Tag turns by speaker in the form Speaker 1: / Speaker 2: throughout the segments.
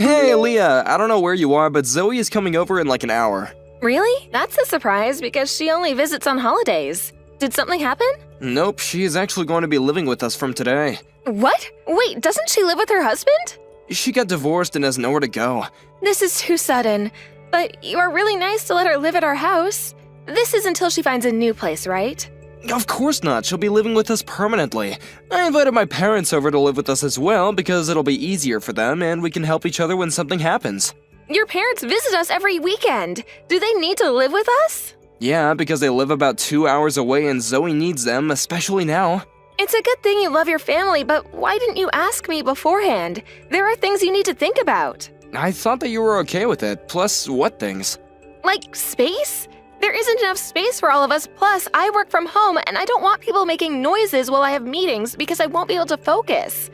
Speaker 1: Hey, Leah, I don't know where you are, but Zoe is coming over in like an hour.
Speaker 2: Really? That's a surprise because she only visits on holidays. Did something happen?
Speaker 1: Nope, she is actually going to be living with us from today.
Speaker 2: What? Wait, doesn't she live with her husband?
Speaker 1: She got divorced and has nowhere to go.
Speaker 2: This is too sudden. But you are really nice to let her live at our house. This is until she finds a new place, right?
Speaker 1: Of course not, she'll be living with us permanently. I invited my parents over to live with us as well because it'll be easier for them and we can help each other when something happens.
Speaker 2: Your parents visit us every weekend. Do they need to live with us?
Speaker 1: Yeah, because they live about 2 hours away and Zoe needs them, especially now.
Speaker 2: It's a good thing you love your family, but why didn't you ask me beforehand? There are things you need to think about.
Speaker 1: I thought that you were okay with it, plus what things?
Speaker 2: Like space? There isn't enough space for all of us, plus I work from home and I don't want people making noises while I have meetings because I won't be able to focus.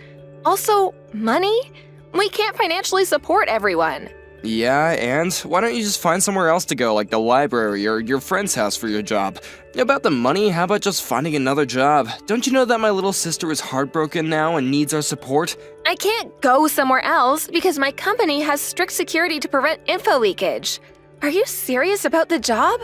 Speaker 2: Also, money? We can't financially support everyone.
Speaker 1: Yeah, and why don't you just find somewhere else to go, like the library or your friend's house for your job? About the money, how about just finding another job? Don't you know that my little sister is heartbroken now and needs our support?
Speaker 2: I can't go somewhere else because my company has strict security to prevent info leakage. Are you serious about the job?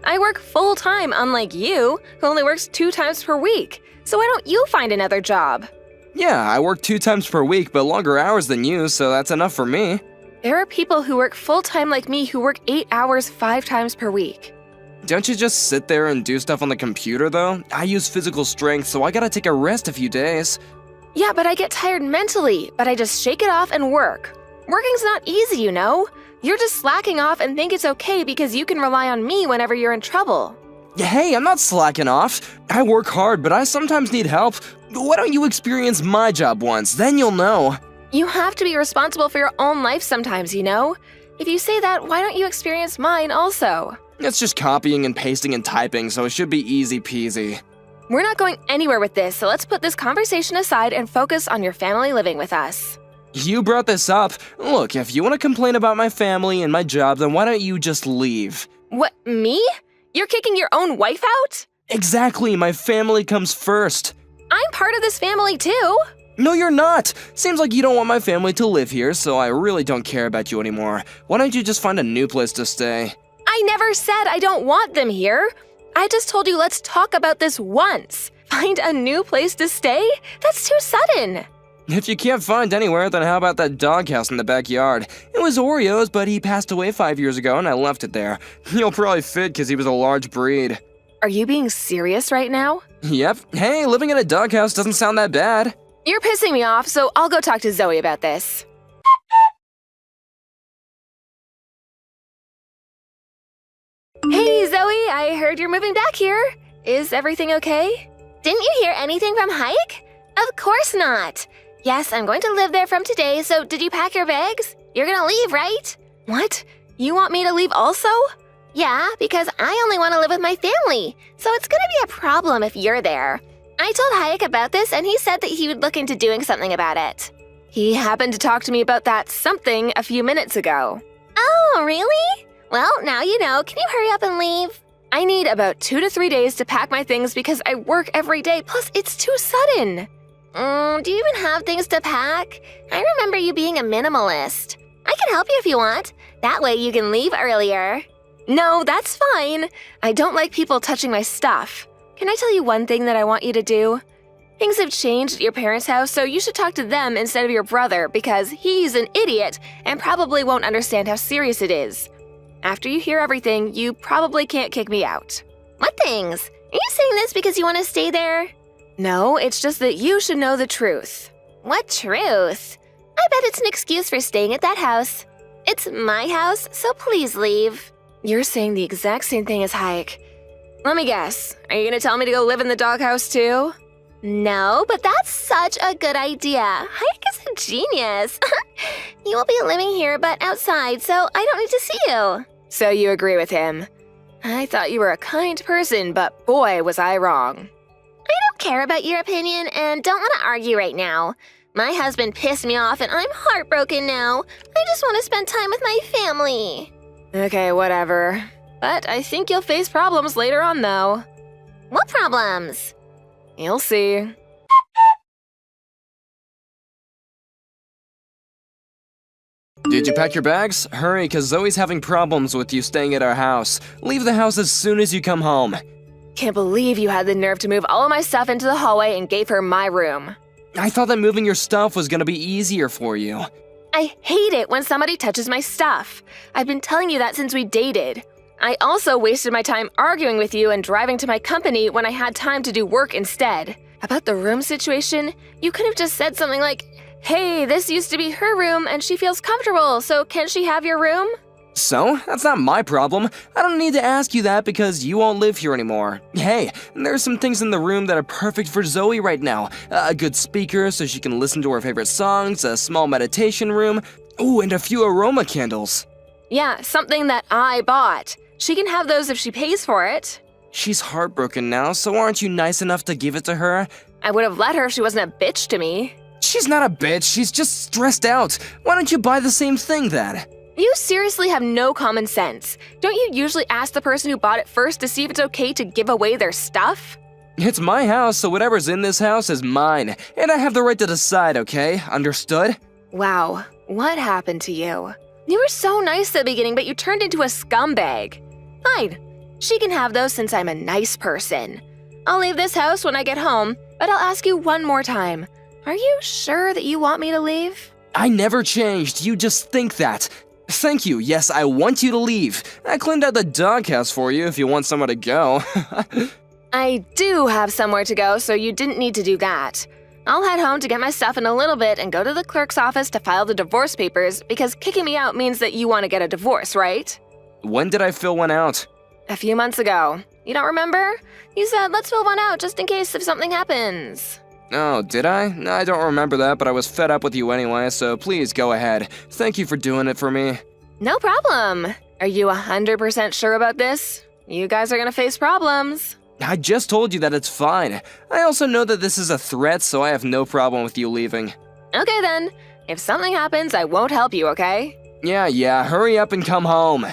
Speaker 2: I work full-time, unlike you, who only works 2 times per week. So why don't you find another job?
Speaker 1: Yeah, I work 2 times per week, but longer hours than you, so that's enough for me.
Speaker 2: There are people who work full-time like me who work 8 hours 5 times per week.
Speaker 1: Don't you just sit there and do stuff on the computer, though? I use physical strength, so I gotta take a rest a few days.
Speaker 2: Yeah, but I get tired mentally, but I just shake it off and work. Working's not easy, you know? You're just slacking off and think it's okay because you can rely on me whenever you're in trouble.
Speaker 1: Hey, I'm not slacking off. I work hard, but I sometimes need help. Why don't you experience my job once, then you'll know.
Speaker 2: You have to be responsible for your own life sometimes, you know? If you say that, why don't you experience mine also?
Speaker 1: It's just copying and pasting and typing, so it should be easy peasy.
Speaker 2: We're not going anywhere with this, so let's put this conversation aside and focus on your family living with us.
Speaker 1: You brought this up. Look, if you want to complain about my family and my job, then why don't you just leave?
Speaker 2: What, me? You're kicking your own wife out?
Speaker 1: Exactly, my family comes first.
Speaker 2: I'm part of this family too.
Speaker 1: No, you're not. Seems like you don't want my family to live here, so I really don't care about you anymore. Why don't you just find a new place to stay?
Speaker 2: I never said I don't want them here. I just told you let's talk about this once. Find a new place to stay? That's too sudden.
Speaker 1: If you can't find anywhere, then how about that doghouse in the backyard? It was Oreo's, but he passed away 5 years ago and I left it there. He'll probably fit because he was a large breed.
Speaker 2: Are you being serious right now?
Speaker 1: Yep. Hey, living in a doghouse doesn't sound that bad.
Speaker 2: You're pissing me off, so I'll go talk to Zoe about this. Hey, Zoe, I heard you're moving back here. Is everything okay? Didn't you hear anything from Hike? Of course not. Yes, I'm going to live there from today, so did you pack your bags? You're gonna leave, right? What? You want me to leave also? Yeah, because I only want to live with my family, so it's gonna be a problem if you're there. I told Hayek about this, and he said that he would look into doing something about it. He happened to talk to me about that something a few minutes ago. Oh, really? Well, now you know. Can you hurry up and leave? I need about 2 to 3 days to pack my things because I work every day, plus it's too sudden. Do you even have things to pack? I remember you being a minimalist. I can help you if you want. That way you can leave earlier. No, that's fine. I don't like people touching my stuff. Can I tell you one thing that I want you to do? Things have changed at your parents' house, so you should talk to them instead of your brother because he's an idiot and probably won't understand how serious it is. After you hear everything, you probably can't kick me out. What things? Are you saying this because you want to stay there? No, it's just that you should know the truth. What truth? I bet it's an excuse for staying at that house. It's my house, so please leave. You're saying the exact same thing as Hayek. Let me guess, are you gonna tell me to go live in the doghouse too? No, but that's such a good idea. Hayek is a genius. You will be living here but outside, so I don't need to see you. So you agree with him. I thought you were a kind person, but boy, was I wrong. I don't care about your opinion and don't want to argue right now. My husband pissed me off and I'm heartbroken now. I just want to spend time with my family. Okay, whatever. But I think you'll face problems later on, though. What problems? You'll see.
Speaker 1: Did you pack your bags? Hurry, cause Zoe's having problems with you staying at our house. Leave the house as soon as you come home.
Speaker 2: Can't believe you had the nerve to move all of my stuff into the hallway and gave her my room.
Speaker 1: I thought that moving your stuff was gonna be easier for you.
Speaker 2: I hate it when somebody touches my stuff. I've been telling you that since we dated. I also wasted my time arguing with you and driving to my company when I had time to do work instead. About the room situation, you could have just said something like, "Hey, this used to be her room and she feels comfortable, so can she have your room?"
Speaker 1: So, that's not my problem. I don't need to ask you that because you won't live here anymore. Hey, there's some things in the room that are perfect for Zoe right now. A good speaker so she can listen to her favorite songs, a small meditation room, ooh, and a few aroma candles.
Speaker 2: Yeah, something that I bought. She can have those if she pays for it.
Speaker 1: She's heartbroken now, so aren't you nice enough to give it to her?
Speaker 2: I would have let her if she wasn't a bitch to me.
Speaker 1: She's not a bitch, she's just stressed out. Why don't you buy the same thing then?
Speaker 2: You seriously have no common sense. Don't you usually ask the person who bought it first to see if it's okay to give away their stuff?
Speaker 1: It's my house, so whatever's in this house is mine, and I have the right to decide, okay? Understood?
Speaker 2: Wow, what happened to you? You were so nice at the beginning, but you turned into a scumbag. Fine, she can have those since I'm a nice person. I'll leave this house when I get home, but I'll ask you one more time. Are you sure that you want me to leave?
Speaker 1: I never changed, you just think that. Thank you, yes, I want you to leave. I cleaned out the doghouse for you if you want somewhere to go.
Speaker 2: I do have somewhere to go, so you didn't need to do that. I'll head home to get my stuff in a little bit and go to the clerk's office to file the divorce papers because kicking me out means that you want to get a divorce, right?
Speaker 1: When did I fill one out?
Speaker 2: A few months ago. You don't remember? You said, let's fill one out just in case if something happens.
Speaker 1: Oh, did I? I don't remember that, but I was fed up with you anyway, so please go ahead. Thank you for doing it for me.
Speaker 2: No problem. Are you 100% sure about this? You guys are gonna face problems.
Speaker 1: I just told you that it's fine. I also know that this is a threat, so I have no problem with you leaving.
Speaker 2: Okay then. If something happens, I won't help you, okay?
Speaker 1: Yeah, hurry up and come home.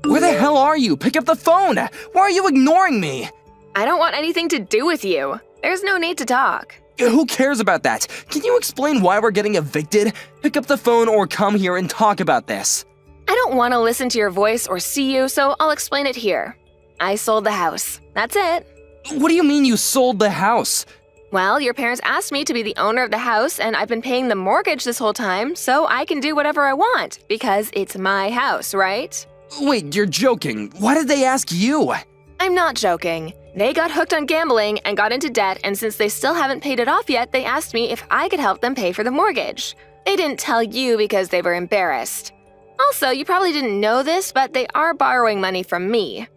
Speaker 1: Where the hell are you? Pick up the phone! Why are you ignoring me?
Speaker 2: I don't want anything to do with you. There's no need to talk.
Speaker 1: Who cares about that? Can you explain why we're getting evicted? Pick up the phone or come here and talk about this.
Speaker 2: I don't want to listen to your voice or see you, so I'll explain it here. I sold the house. That's it.
Speaker 1: What do you mean you sold the house?
Speaker 2: Well, your parents asked me to be the owner of the house, and I've been paying the mortgage this whole time, so I can do whatever I want, because it's my house, right?
Speaker 1: Wait, you're joking. Why did they ask you?
Speaker 2: I'm not joking. They got hooked on gambling and got into debt, and since they still haven't paid it off yet, they asked me if I could help them pay for the mortgage. They didn't tell you because they were embarrassed. Also, you probably didn't know this, but they are borrowing money from me.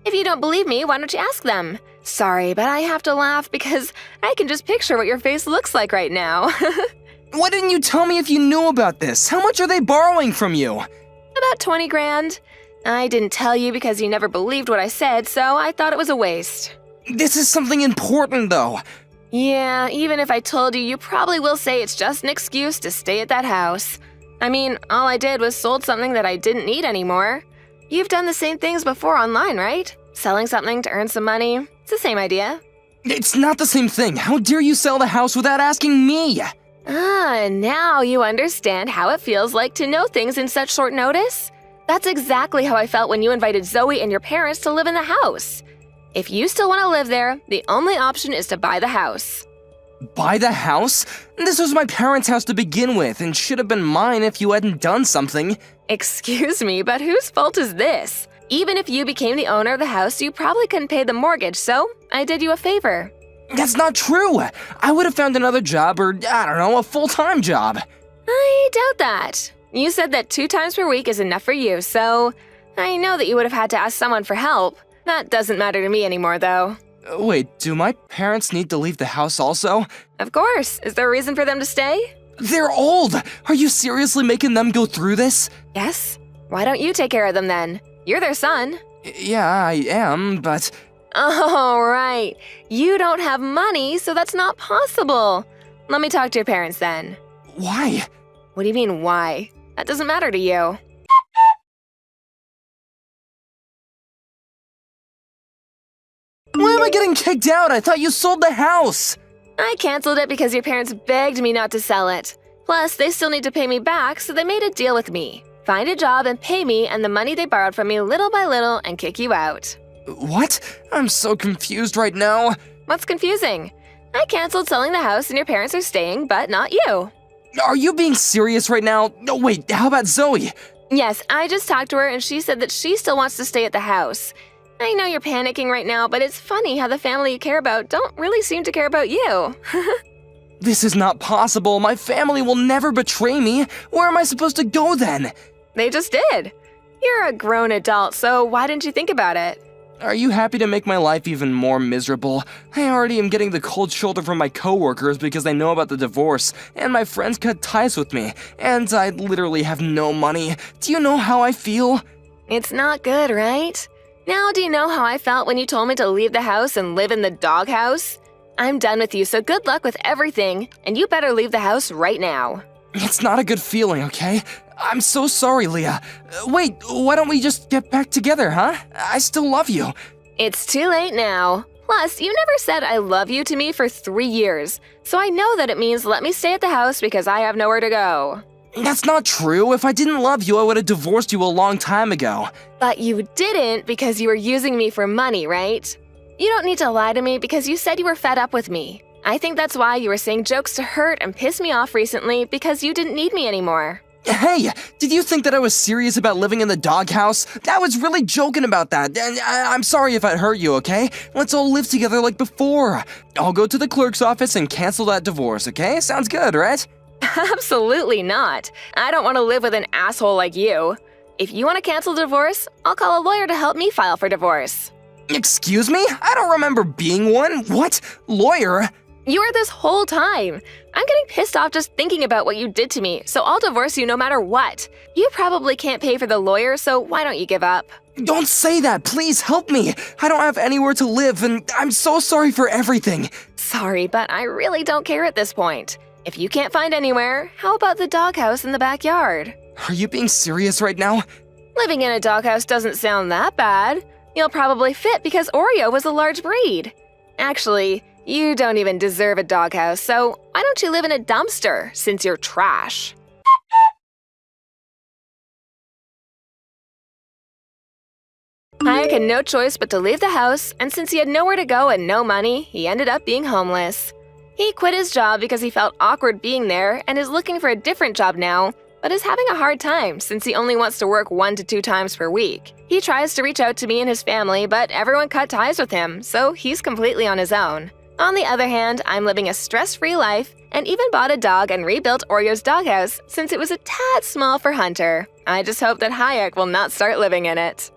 Speaker 2: If you don't believe me, why don't you ask them? Sorry, but I have to laugh because I can just picture what your face looks like right now.
Speaker 1: Why didn't you tell me if you knew about this? How much are they borrowing from you?
Speaker 2: About 20 grand. I didn't tell you because you never believed what I said, so I thought it was a waste.
Speaker 1: This is something important, though.
Speaker 2: Yeah, even if I told you, you probably will say it's just an excuse to stay at that house. I mean, all I did was sold something that I didn't need anymore. You've done the same things before online, right? Selling something to earn some money. It's the same idea.
Speaker 1: It's not the same thing. How dare you sell the house without asking me?
Speaker 2: Ah, now you understand how it feels like to know things in such short notice? That's exactly how I felt when you invited Zoe and your parents to live in the house. If you still want to live there, the only option is to buy the house.
Speaker 1: Buy the house? This was my parents' house to begin with and should have been mine if you hadn't done something.
Speaker 2: Excuse me, but whose fault is this? Even if you became the owner of the house, you probably couldn't pay the mortgage, so I did you a favor.
Speaker 1: That's not true. I would have found another job or, I don't know, a full-time job.
Speaker 2: I doubt that. You said that 2 times per week is enough for you, so I know that you would have had to ask someone for help. That doesn't matter to me anymore, though.
Speaker 1: Wait, do my parents need to leave the house also?
Speaker 2: Of course. Is there a reason for them to stay?
Speaker 1: They're old! Are you seriously making them go through this?
Speaker 2: Yes. Why don't you take care of them then? You're their son.
Speaker 1: Yeah, I am, but...
Speaker 2: Oh, right. You don't have money, so that's not possible. Let me talk to your parents then.
Speaker 1: Why?
Speaker 2: What do you mean, why? That doesn't matter to you.
Speaker 1: Why am I getting kicked out? I thought you sold the house!
Speaker 2: I canceled it because your parents begged me not to sell it. Plus, they still need to pay me back, so they made a deal with me. Find a job and pay me and the money they borrowed from me little by little and kick you out.
Speaker 1: What? I'm so confused right now.
Speaker 2: What's confusing? I canceled selling the house and your parents are staying, but not you.
Speaker 1: Are you being serious right now? No, wait, how about Zoe?
Speaker 2: Yes, I just talked to her and she said that she still wants to stay at the house. I know you're panicking right now, but it's funny how the family you care about don't really seem to care about you.
Speaker 1: This is not possible. My family will never betray me. Where am I supposed to go then?
Speaker 2: They just did. You're a grown adult, so why didn't you think about it?
Speaker 1: Are you happy to make my life even more miserable? I already am getting the cold shoulder from my coworkers because they know about the divorce, and my friends cut ties with me, and I literally have no money. Do you know how I feel?
Speaker 2: It's not good, right? Now do you know how I felt when you told me to leave the house and live in the doghouse? I'm done with you, so good luck with everything, and you better leave the house right now.
Speaker 1: It's not a good feeling, okay? I'm so sorry, Leah. Wait, why don't we just get back together, huh? I still love you.
Speaker 2: It's too late now. Plus, you never said I love you to me for 3 years, so I know that it means let me stay at the house because I have nowhere to go.
Speaker 1: That's not true. If I didn't love you, I would have divorced you a long time ago.
Speaker 2: But you didn't because you were using me for money, right? You don't need to lie to me because you said you were fed up with me. I think that's why you were saying jokes to hurt and piss me off recently because you didn't need me anymore.
Speaker 1: Hey, did you think that I was serious about living in the doghouse? I was really joking about that, and I'm sorry if I hurt you, okay? Let's all live together like before. I'll go to the clerk's office and cancel that divorce, okay? Sounds good, right?
Speaker 2: Absolutely not. I don't want to live with an asshole like you. If you want to cancel the divorce, I'll call a lawyer to help me file for divorce.
Speaker 1: Excuse me? I don't remember being one. What? Lawyer?
Speaker 2: You were this whole time. I'm getting pissed off just thinking about what you did to me, so I'll divorce you no matter what. You probably can't pay for the lawyer, so why don't you give up?
Speaker 1: Don't say that. Please help me. I don't have anywhere to live, and I'm so sorry for everything.
Speaker 2: Sorry, but I really don't care at this point. If you can't find anywhere, how about the doghouse in the backyard?
Speaker 1: Are you being serious right now?
Speaker 2: Living in a doghouse doesn't sound that bad. You'll probably fit because Oreo was a large breed. Actually, you don't even deserve a doghouse, so why don't you live in a dumpster since you're trash? Hayek had no choice but to leave the house, and since he had nowhere to go and no money, he ended up being homeless. He quit his job because he felt awkward being there and is looking for a different job now, but is having a hard time since he only wants to work 1 to 2 times per week. He tries to reach out to me and his family, but everyone cut ties with him, so he's completely on his own. On the other hand, I'm living a stress-free life and even bought a dog and rebuilt Oreo's doghouse since it was a tad small for Hunter. I just hope that Hayek will not start living in it.